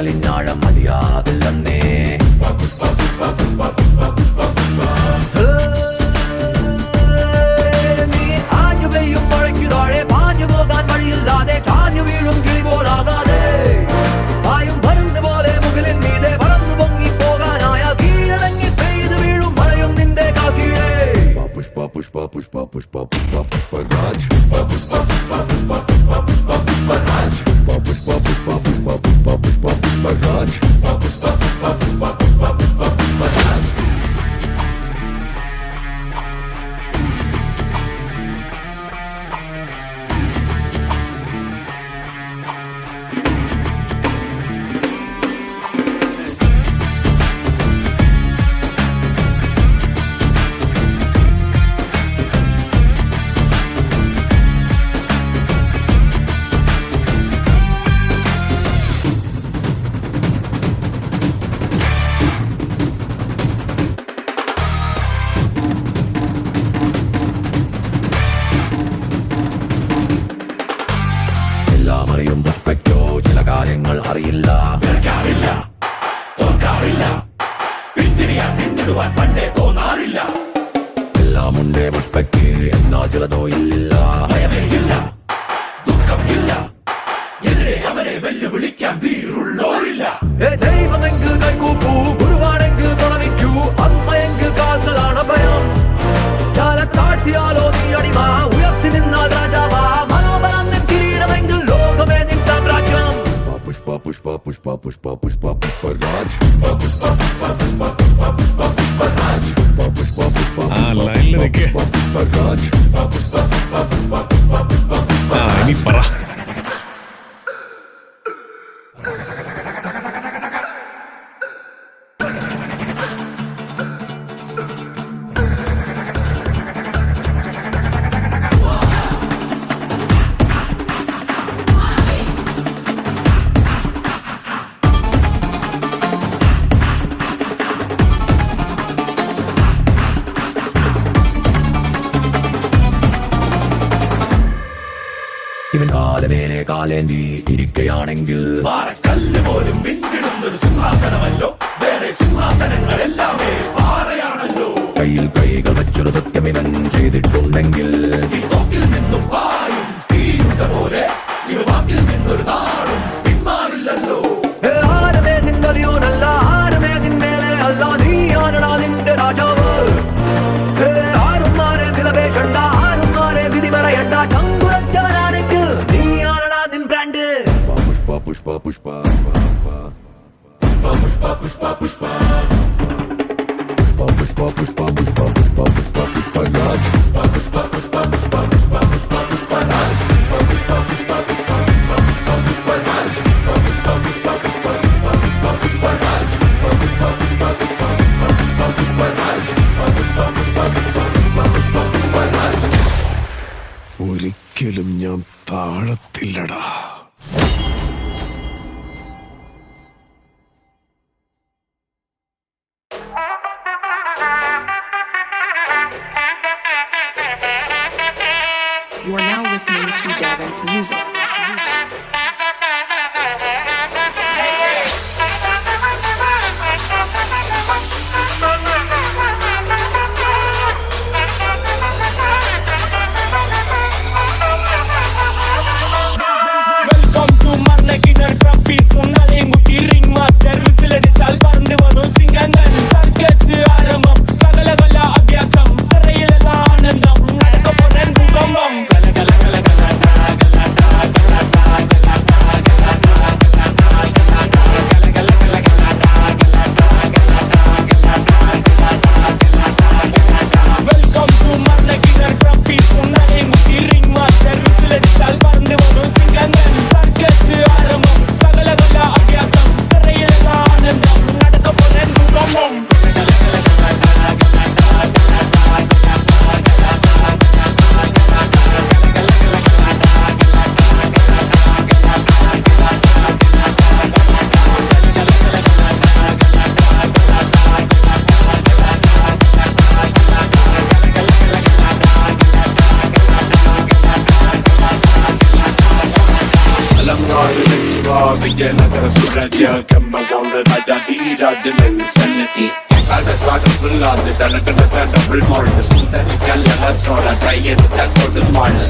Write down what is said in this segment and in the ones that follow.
കടലിനാഴം മതിയാതില്ലെന്നേ. നീ ആഞ്ഞു പെയ്യും മഴയ്ക്കു താഴെ പാഞ്ഞു പോകാൻ വഴിയില്ലാതെ ചാഞ്ഞു വീഴും കിളി പോലാകാതെ പായും പരുന്ത് പോലെ മുകളിൽ മീതെ പറന്നു പൊങ്ങി പോകാനായ കീഴടങ്ങി പെയ്തു വീഴും മഴയും നിന്റെ കാക്കീഴേ. Pushpa, pushpa, pushpa, pushpa, pushpa, pushpa, Raj. Pushpa, pushpa, pushpa, pushpa, pushpa, pushpa, pushpa, Raj. Pushpa, pushpa, pushpa, pushpa, pushpa, pushpa, pushpa, Raj. Pushpa, pushpa, pushpa, pushpa, pushpa, pushpa, pushpa, Raj. എല്ലാം അറിയും പുഷ്പയ്ക്കോ ചില കാര്യങ്ങൾ അറിയില്ല. എല്ലാം ഉണ്ടേ പുഷ്പയ്ക്ക് എന്നാ ചിലതോ ഇല്ല. ദൈവമെങ്കിൽ കൈകൂപ്പൂ, ഗുരുവാണെങ്കിൽ തുണമിക്കൂ, അമ്മയെങ്കിൽ കാൽക്കളാണ് ഭയം. താഴ്ത്തിയാലോ നീ അടിമ, ഉയർത്തി നിന്നാൽ രാജാവാ. മനോബലം നിൻ കിരീടമെങ്കിൽ ലോകമേ നിൻ സാമ്രാജ്യം. Pushpa, pushpa, pushpa, pushpa, pushpa, pushpa, Raj. Pushpa, pushpa, pushpa, pushpa, pushpa, pushpa, pushpa, Raj. Pushpa, pushpa, pushpa, ആ ലൈനിൽ നിൽക്കേ. pushpa, Raj. Pushpa, pushpa, pushpa, pushpa, pushpa, pushpa, pushpa, ആ ഇനി പറ. ഇവൻ കാലമേലെ കാലേന്തി ഇരിക്കയാണെങ്കിൽ പാറക്കല്ല് പോലും പിന്നിടുന്നൊരു സിംഹാസനമല്ലോ. വേറെ സിംഹാസനങ്ങളെല്ലാമേ പാറയാണല്ലോ. കയ്യിൽ കൈകൾ വെച്ചൊരു സത്യം ഇവൻ ചെയ്തിട്ടുണ്ടെങ്കിൽ ഈ തോക്കിൽ നിന്നും പായും തീയുടെ പോലെ ഇവ വാക്കിൽ നിന്നൊരു നാളും പിന്മാറില്ലല്ലോ. ആരമേ നിന്നലിയോനല്ല, ആരമേ നിന്മേലെ അല്ല, നീയാണടാ നിന്റെ രാജാവ്. ആരും ആരെ വിലപേശണ്ട, ആരും ആരെ വിധി പറയണ്ട, ചങ്കുറച്ചവനാണെങ്കിൽ നീയാണടാ നിൻ brand. pushpa, pushpa, pushpa, pushpa, pushpa, pushpa, pushpa, pushpa, pushpa, pushpa, pushpa, pushpa, pushpa, pushpa, Raj. Pushpa, pushpa, pushpa, pushpa, pushpa, pushpa, pushpa, Raj. Pushpa, pushpa, pushpa, pushpa, pushpa, pushpa, pushpa, Raj. Pushpa, pushpa, pushpa, pushpa, pushpa, pushpa, pushpa, Raj. Pushpa, pushpa, pushpa, pushpa, pushpa, pushpa, pushpa, Raj. Pushpa, pushpa, pushpa, pushpa, pushpa, pushpa, pushpa, Raj. ഒരിക്കലും ഞാൻ താഴത്തില്ലടാ. വിജയനഗര സുരജ കെമ്പകൗണ്ട രാജാതി രാജനൽ സന്നതി കാടക്കാടുള്ളാതെ തനക്കട double mould സ്കൂട്ടറിക്കൽ soda try ചെയ്ത് കൊടുമാള്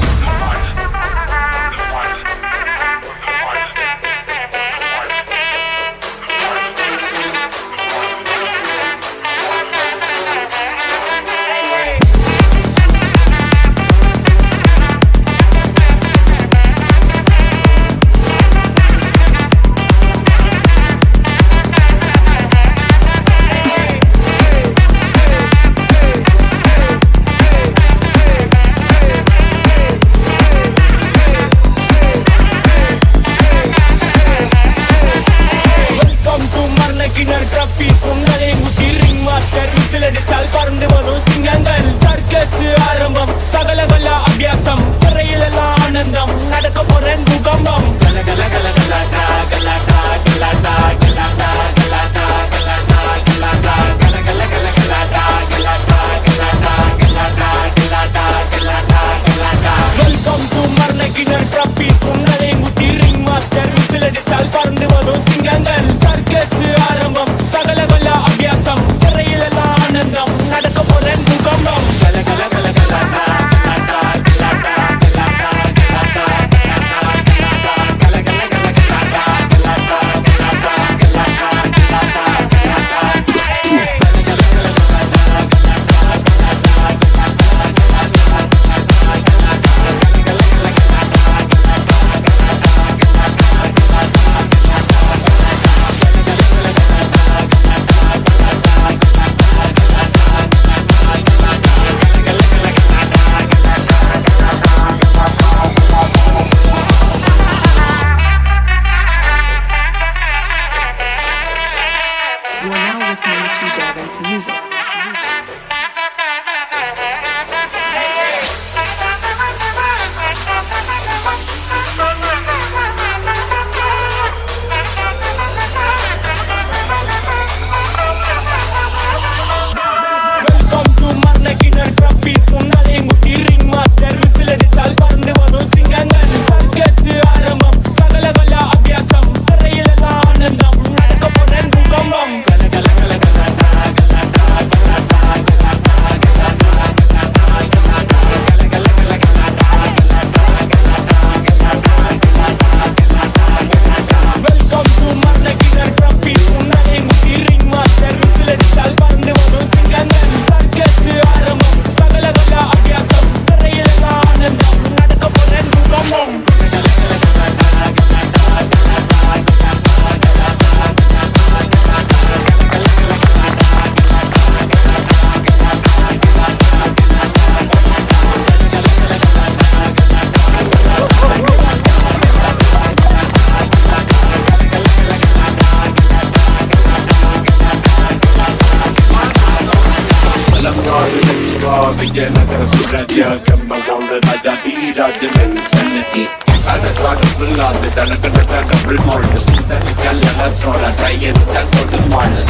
വിജയനഗര സുരജ കെമ്പകൗണ്ട രാജാതി രാജനൽ സന്നതി കാടക്കാടുള്ളാതെ തനക്കട ഡബിൾ മോൾഡ് സ്കൂട്ടറിക്കൽ സോഡ ട്രൈ ചെയ്ത് കൊടുമാള്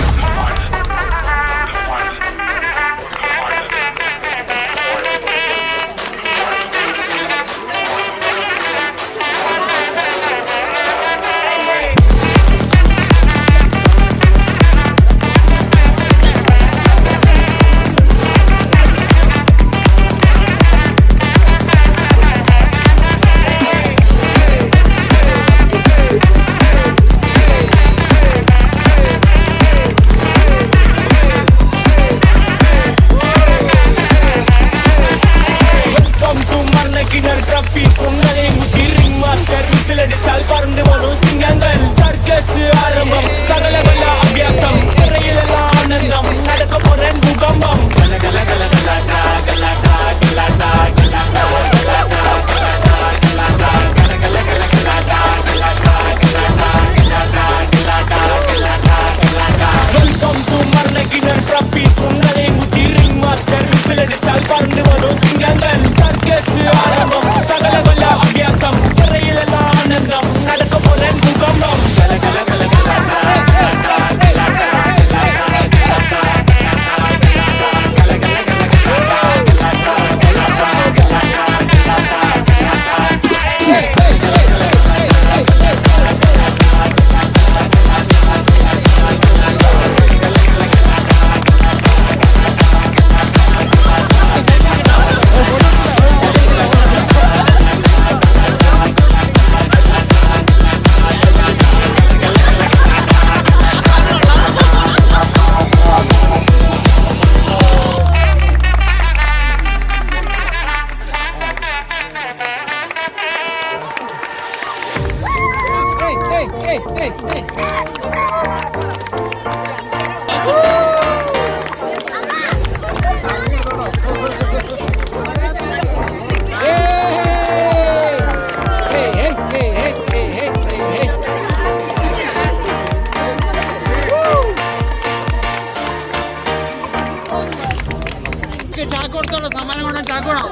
ചാക്കോടത്തോടെ സമ്മാനം കൊണ്ടാ ചാക്കോടോ.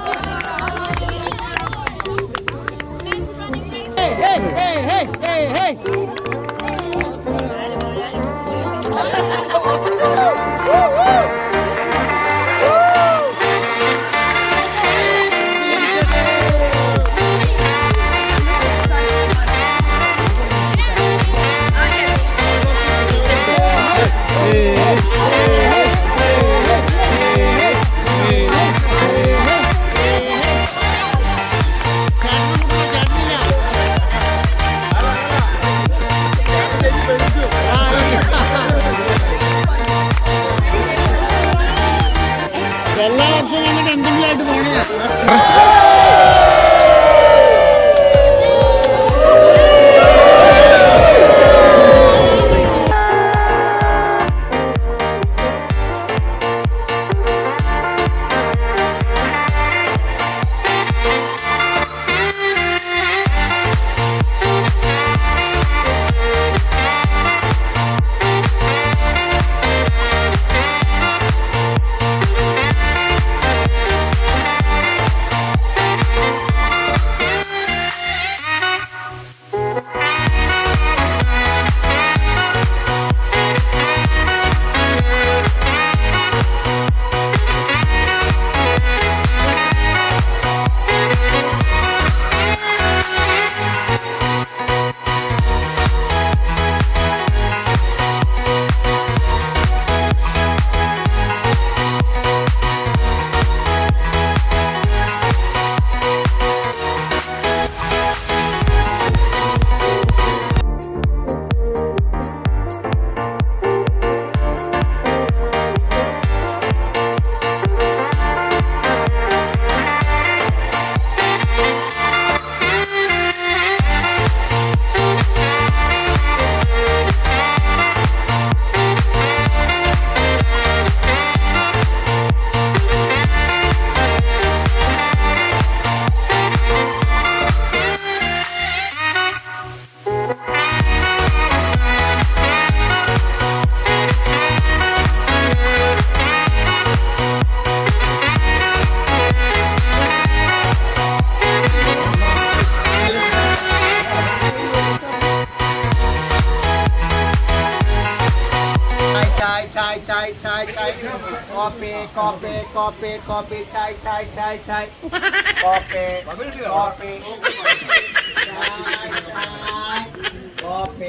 എല്ലാ വർഷവും വന്നിട്ട് എന്തെങ്കിലും ആയിട്ട് പോണേ. chai coffee chai coffee